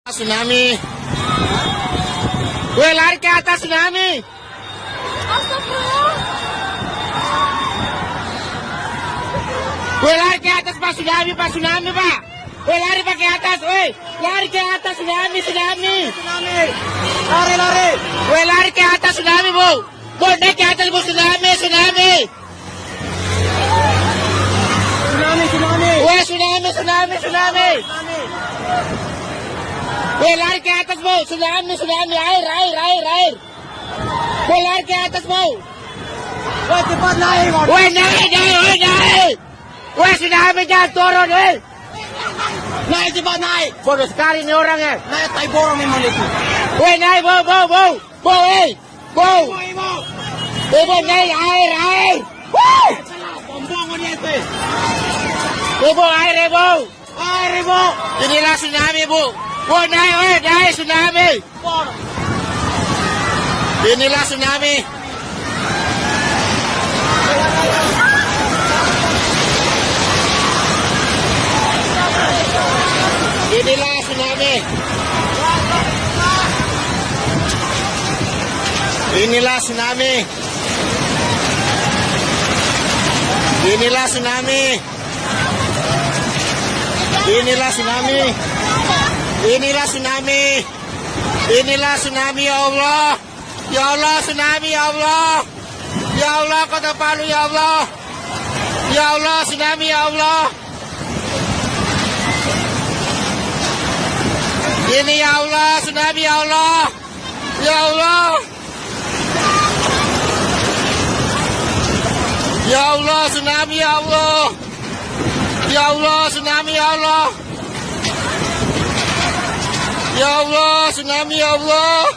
Tsunami. Woi, lari ke atas tsunami. Woi, lari ke atas Pak tsunami, Pak. Woi, lari Pak ke atas, woi. Lari ke atas tsunami. Lari. Woi, lari ke atas tsunami, Bu. Bu, naik ke atas, Bu. Tsunami. Woi, tsunami. Woi, lari ke atas, Bu. Tsunami. Air. Woi, lari ke atas, Bu. Woi, cepat naik. Woi, naik. Woi, tsunami jangan turun, woi. Naik, cepat naik. Bodoh sekali nih orang ya. Naik, tai borong memang itu. Woi, naik, Bu. Woi. Bu, naik air. Woi. Bombongan itu. Bu, air, Bu. Air, Ibu. Inilah tsunami, Bu. Woi, naik tsunami. Inilah tsunami. Inilah tsunami. Inilah tsunami. Inilah tsunami. Inilah tsunami. Inilah tsunami. Inilah tsunami, ya Allah. Ya Allah, tsunami, ya Allah. Ya Allah, Kota Palu, ya Allah. Ya Allah, tsunami, ya Allah. Ini ya Allah, tsunami, ya Allah. Ya Allah. Ya Allah, tsunami, ya Allah. Ya Allah, tsunami, ya Allah. Ya Allah, tsunami, ya Allah.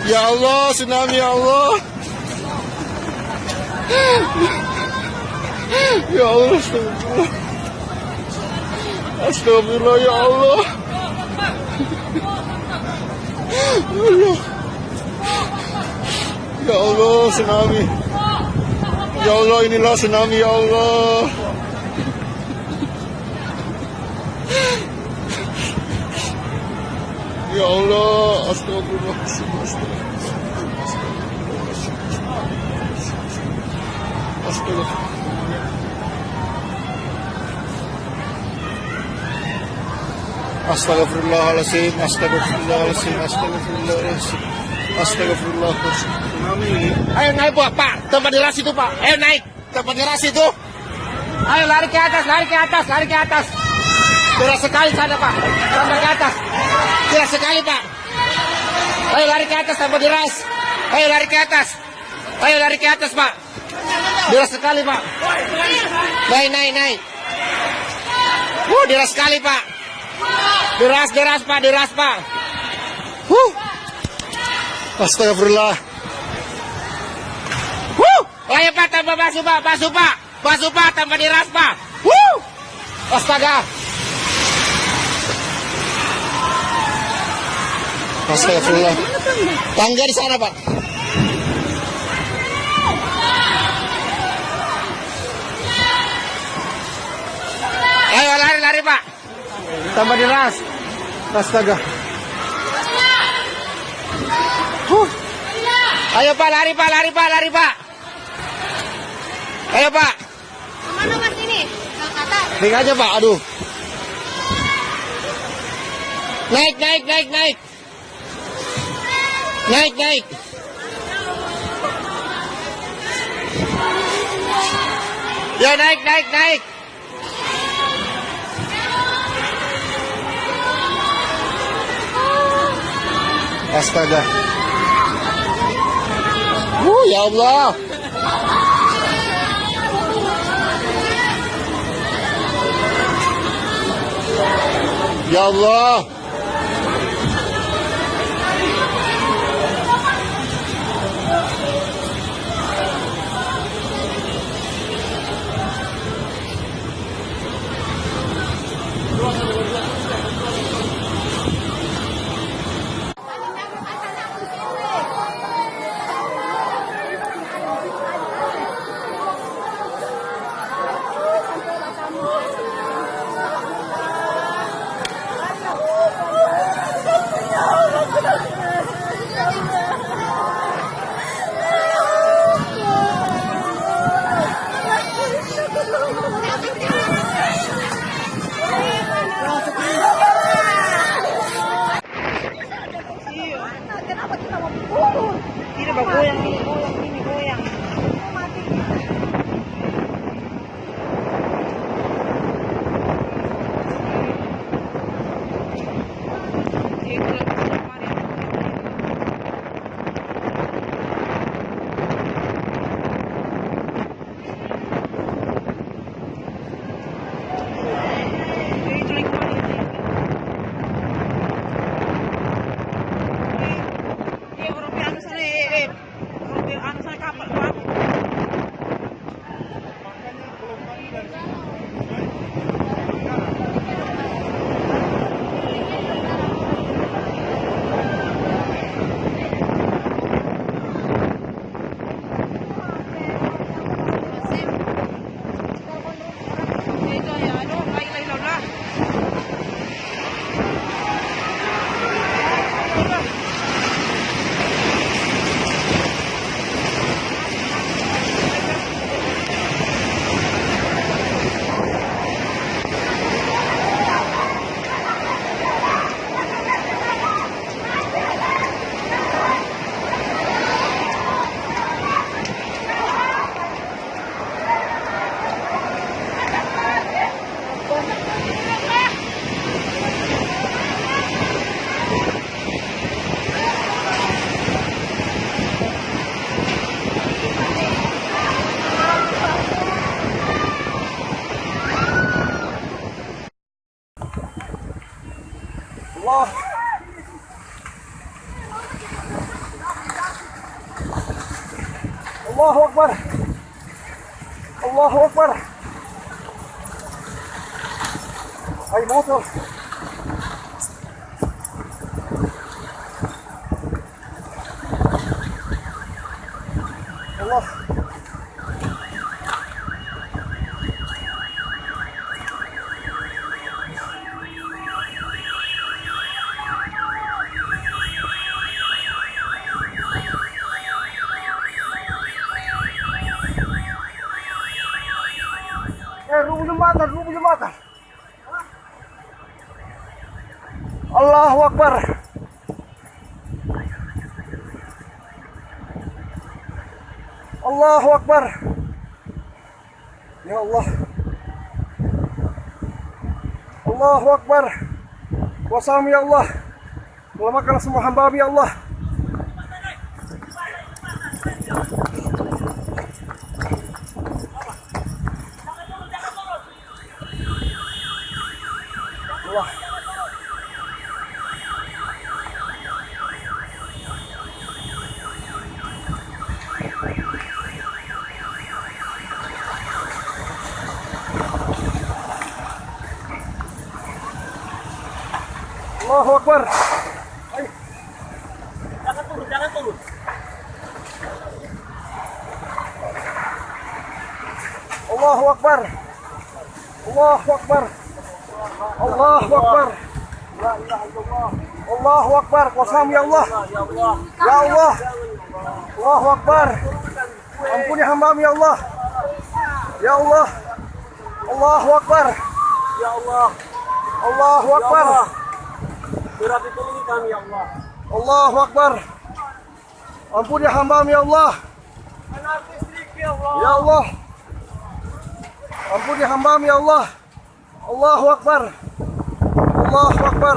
Ya Allah, tsunami, ya Allah. Ya Allah, astagfirullah. Astagfirullah, ya Allah. Ya Allah, tsunami. Ya Allah, inilah tsunami, ya Allah. Ya Allah, astagfirullah. Astagfirullahaladzim. Ayo naik, Pak. Tempat deras itu, Pak. Ayo naik. Tempat deras itu. Ayo lari ke atas. Deras sekali sana, Pak. Sampai ke atas. Deras sekali, Pak. Ayo lari ke atas, tempat deras. Ayo lari ke atas, Pak. Deras sekali, Pak. Naik. Deras sekali, Pak. Deras, Pak. Astagfirullah. Ayo, Pak, tambah basuh, Pak, tambah deras, Pak. Astaga. Astagfirullah. Tangga di sana, Pak. Ayo lari, Pak. Tambah deras. Astaga. Ayo, Pak, lari, Pak. Ayo, Pak. Kemana Mas ini? Ke atas. Naik aja, Pak. Aduh. Naik. Ya, naik. Astaga. Ya Allah. Ya Allah. coba goyang ini goyang. Mati. Allah. Allahu Akbar. Allahu Akbar. Ay motor. Allah. Rubuh jembatan. Allahu Akbar. Allahu Akbar. Ya Allah. Allahu Akbar. Kuasamu ya Allah. Selamatkan semua hamba-Mu ya Allah. Allah. Allahu Akbar. Ayo. Jangan turun. Allahu Akbar. Allahu Akbar. Allahu Akbar. Allahu Akbar. Kuasamu ya Allah. Ya Allah. Allahu Akbar. Ampuni hamba-Mu ya Allah. Ya Allah. Allahu Akbar. Ya Allah. Allahu Akbar. Berarti tolong kami ya Allah. Allahu Akbar. Ampuni hamba-Mu ya Allah. Ya Allah. Ya Allah. Ampuni hamba-Mu ya Allah. Allahu Akbar. Allahu Akbar.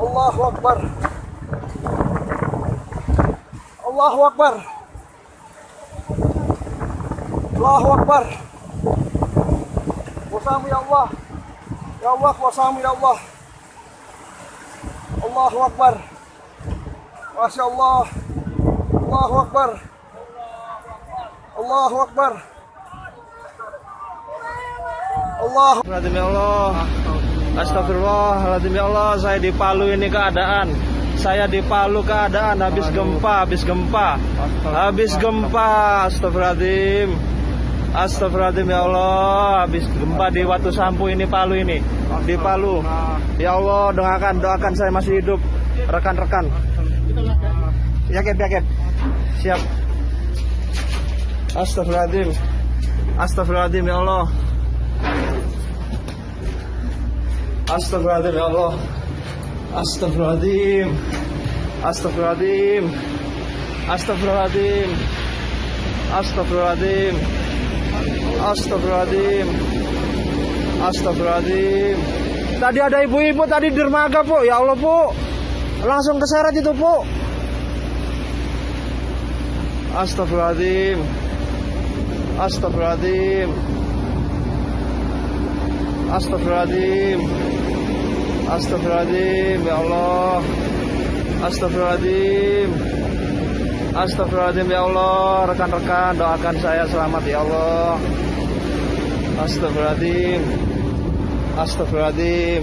Allahu Akbar. Allahu Akbar. Allahu Akbar. Kuasamu ya Allah. Ya Allah, kuasamu ya Allah. Allahu Akbar. Masya Allah. Allahu Akbar. Allahu Akbar. Astagfirullahaladzim ya Allah. Astagfirullahaladzim ya Allah. Saya di Palu ini keadaan. Saya di Palu keadaan habis gempa. Astagfirullahaladzim. Astagfirullahaladzim ya Allah. Habis gempa di Watu Sampu ini Palu ini. Di Palu. Ya Allah, doakan saya masih hidup. Rekan-rekan. Yakin. Siap. Astagfirullahaladzim. Astagfirullahaladzim ya Allah. Astagfirullahaladzim ya Allah. Astagfirullahaladzim. Astagfirullahaladzim. Astagfirullahaladzim. Astagfirullahaladzim. Astagfirullahaladzim. Astagfirullahaladzim. Tadi ada ibu-ibu tadi di dermaga, Bu. Ya Allah, Bu. Langsung keseret itu, Bu. Astagfirullahaladzim. Astagfirullahaladzim. Astagfirullahaladzim. Astagfirullahaladzim. Ya Allah. Astagfirullahaladzim. Astagfirullahaladzim ya Allah. Rekan-rekan doakan saya selamat ya Allah. Astagfirullahaladzim. Astagfirullahaladzim.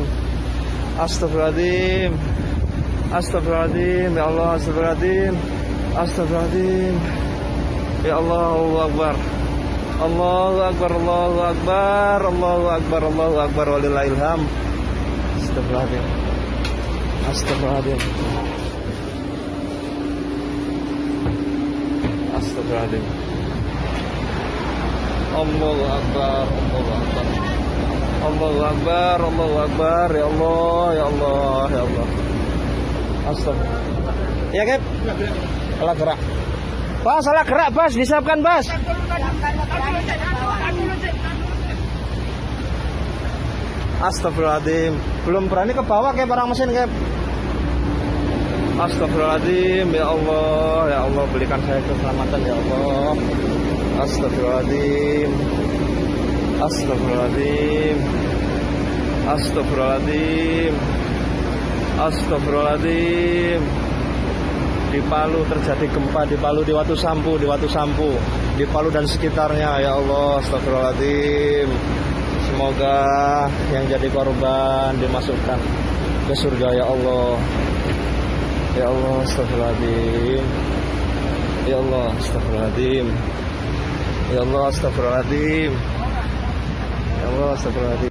Astagfirullahaladzim. Astagfirullahaladzim ya Allah. Astagfirullahaladzim. Astagfirullahaladzim. Ya Allah, Allahu Akbar. Allahu Akbar, Allahu Akbar, Allahu Akbar, Allahu Akbar, walillahil hamd. Astagfirullahaladzim. Astagfirullahaladzim. Astagfirullahaladzim. Allahu Akbar, Allahu Akbar. Allahu Akbar, Allahu Akbar, ya Allah, ya Allah, ya Allah. Astagfirullah. Ya, Kep. Salah gerak. Bas, salah gerak, Bas, disiapkan, Bas. Astagfirullahaladzim. Belum berani ke bawah kayak barang mesin, Kep. Astagfirullahaladzim. Ya Allah, ya Allah, berikan saya keselamatan ya Allah. Astagfirullahaladzim. Astagfirullahaladzim. Astagfirullahaladzim. Astagfirullahaladzim. Di Palu terjadi gempa, di Palu, di Watu Sampu, di Palu dan sekitarnya ya Allah. Astagfirullahaladzim. Semoga yang jadi korban dimasukkan ke surga ya Allah. Ya Allah, astagfirullahaladzim. Ya Allah, astagfirullahaladzim. Ya Allah, astagfirullahaladzim. Ya Allah, astagfirullahaladzim.